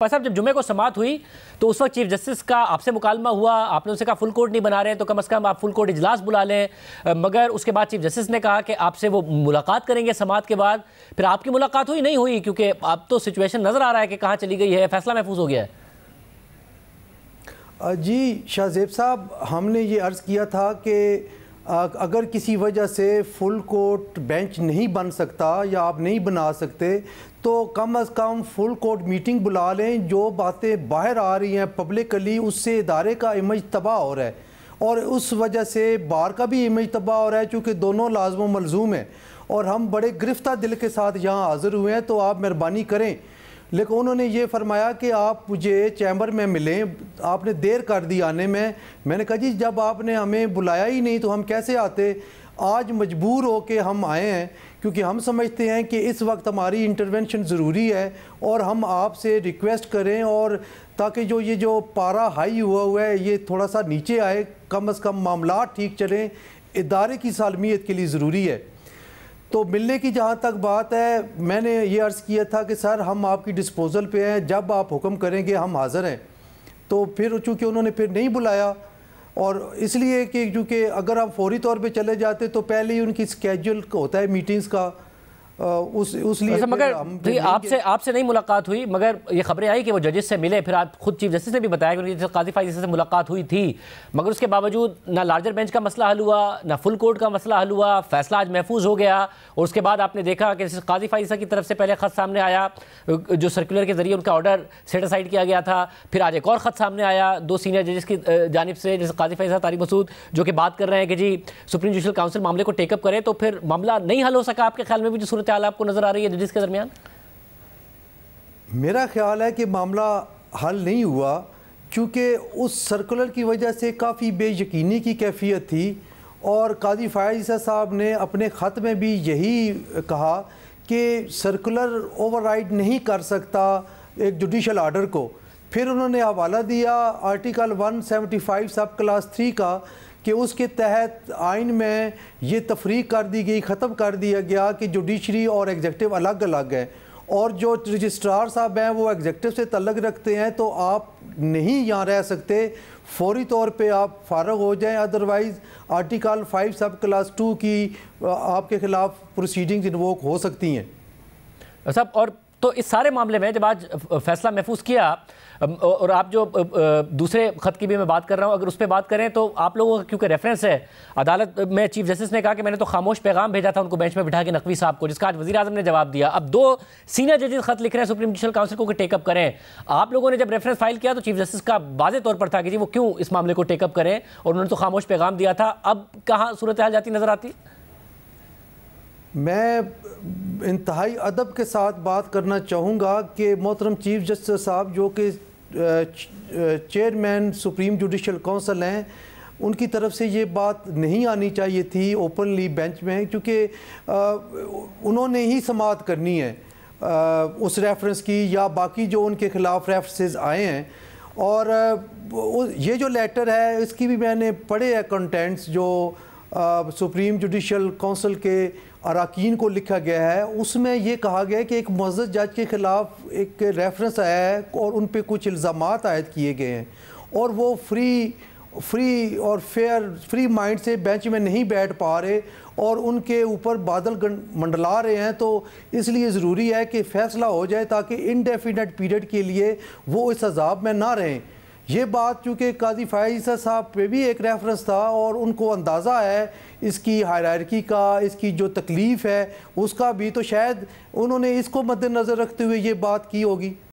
पर साहब जब जुमे को समाअत हुई तो उस वक्त चीफ जस्टिस का आपसे मुकालमा हुआ, आपने उनसे कहा फुल कोर्ट नहीं बना रहे तो कम से कम आप फुल कोर्ट इजलास बुला लें, मगर उसके बाद चीफ जस्टिस ने कहा कि आपसे वो मुलाकात करेंगे समाअत के बाद। फिर आपकी मुलाकात हुई नहीं हुई, क्योंकि अब तो सिचुएशन नजर आ रहा है कि कहाँ चली गई है, फैसला महफूज हो गया है। जी शाहजेब साहब, हमने ये अर्ज़ किया था कि अगर किसी वजह से फुल कोर्ट बेंच नहीं बन सकता या आप नहीं बना सकते तो कम अज़ कम फुल कोर्ट मीटिंग बुला लें। जो बातें बाहर आ रही हैं पब्लिकली, उससे इदारे का इमेज तबाह हो रहा है और उस वजह से बार का भी इमेज तबाह हो रहा है, चूँकि दोनों लाज़िम मलज़ूम हैं और हम बड़े गिरफ्ता दिल के साथ यहाँ हाज़िर हुए हैं, तो आप मेहरबानी करें। लेकिन उन्होंने ये फरमाया कि आप मुझे चैम्बर में मिलें, आपने देर कर दी आने में। मैंने कहा जी जब आपने हमें बुलाया ही नहीं तो हम कैसे आते। आज मजबूर हो के हम आए हैं क्योंकि हम समझते हैं कि इस वक्त हमारी इंटरवेंशन ज़रूरी है और हम आपसे रिक्वेस्ट करें और ताकि जो पारा हाई हुआ है ये थोड़ा सा नीचे आए, कम अज़ कम मामला ठीक चलें, इदारे की सालमियत के लिए ज़रूरी है। तो मिलने की जहाँ तक बात है, मैंने ये अर्ज़ किया था कि सर हम आपकी डिस्पोज़ल पे हैं, जब आप हुक्म करेंगे हम हाज़िर हैं। तो फिर चूँकि उन्होंने फिर नहीं बुलाया और इसलिए कि चूँकि अगर आप फौरी तौर पे चले जाते तो पहले ही उनकी स्केड्यूल होता है मीटिंग्स का, उस लिए मगर आपसे नहीं मुलाकात हुई, मगर ये खबरें आई कि वो जजेस से मिले। फिर आप खुद चीफ जस्टिस ने भी बताया कि उनकी काजी फाइज से मुलाकात हुई थी, मगर उसके बावजूद ना लार्जर बेंच का मसला हल हुआ, ना फुल कोर्ट का मसला हल हुआ। फैसला आज महफूज हो गया और उसके बाद आपने देखा कि काजी फाइज की तरफ से पहले खत सामने आया जो सर्कुलर के जरिए उनका ऑर्डर सेट असाइड किया गया था। फिर आज एक और खत सामने आया दो सीनियर जजेस की जानिब से, जैसे काजी फाइज तारिक मसूद, जो कि बात कर रहे हैं कि जी सुप्रीम जुडिशल काउंसिल मामले को टेकअप करे। तो फिर मामला नहीं हल हो सका आपके ख्याल में भी जो सूरत हाल आपको नजर आ रही है जजेस के दरमियान? मेरा ख्याल है कि मामला हल नहीं हुआ क्योंकि उस सर्कुलर की वजह से काफ़ी बेयकीनी की कैफियत थी और काजी फाइज साहब ने अपने ख़त में भी यही कहा कि सर्कुलर ओवरराइड नहीं कर सकता एक जुडिशल आर्डर को। फिर उन्होंने हवाला दिया आर्टिकल 175 सब क्लास 3 का कि उसके तहत आइन में ये तफरीक कर दी गई, ख़त्म कर दिया गया कि जुडिशरी और एग्जेक्टिव अलग अलग है और जो रजिस्ट्रार साहब हैं वो एग्जेक्टिव से तल्लुक़ रखते हैं, तो आप नहीं यहाँ रह सकते, फौरी तौर पे आप फारग हो जाएं, अदरवाइज़ आर्टिकल 5 सब क्लास 2 की आपके ख़िलाफ़ प्रोसीडिंग्स इन्वोक हो सकती हैं। साहब, और तो इस सारे मामले में जब आज फैसला महफूज किया और आप जो दूसरे ख़त की भी मैं बात कर रहा हूँ, अगर उस पर बात करें तो आप लोगों का क्योंकि रेफरेंस है अदालत में, चीफ जस्टिस ने कहा कि मैंने तो खामोश पैगाम भेजा था उनको बेंच में बिठा के नकवी साहब को, जिसका आज वज़ीर आज़म ने जवाब दिया। अब दो सीनियर जजेस ख़त लिख रहे हैं सुप्रीम जुडिशल काउंसिल को कि टेकअप करें। आप लोगों ने जब रेफरेंस फाइल किया तो चीफ जस्टिस का वाज़ेह तौर पर था कि जी वो क्यों इस मामले को टेकअप करें और उन्होंने तो खामोश पैगाम दिया था। अब कहाँ सूरत हाल जाती नज़र आती? मैं इंतहाई अदब के साथ बात करना चाहूँगा कि मोहतरम चीफ जस्टिस साहब जो कि चेयरमैन सुप्रीम जुडिशल काउंसिल हैं, उनकी तरफ से ये बात नहीं आनी चाहिए थी ओपनली बेंच में, क्योंकि उन्होंने ही समाअत करनी है उस रेफरेंस की या बाकी जो उनके ख़िलाफ़ रेफरेंसेस आए हैं। और ये जो लेटर है इसकी भी मैंने पढ़े हैं कंटेंट्स जो सुप्रीम जुडिशल काउंसिल के अरकान को लिखा गया है। उसमें ये कहा गया है कि एक मुअज़्ज़ज़ जज के ख़िलाफ़ एक रेफरेंस आया है और उन पे कुछ इल्ज़ामात आयद किए गए हैं और वो फ्री और फेयर फ्री माइंड से बेंच में नहीं बैठ पा रहे और उनके ऊपर बादल मंडला रहे हैं। तो इसलिए ज़रूरी है कि फ़ैसला हो जाए ताकि इंडेफिनेट पीरियड के लिए वो इस अज़ाब में ना रहें। ये बात चूँकि काजी फाइज साहब पे भी एक रेफरेंस था और उनको अंदाज़ा है इसकी हायरार्की का, इसकी जो तकलीफ़ है उसका भी, तो शायद उन्होंने इसको मद्देनज़र रखते हुए ये बात की होगी।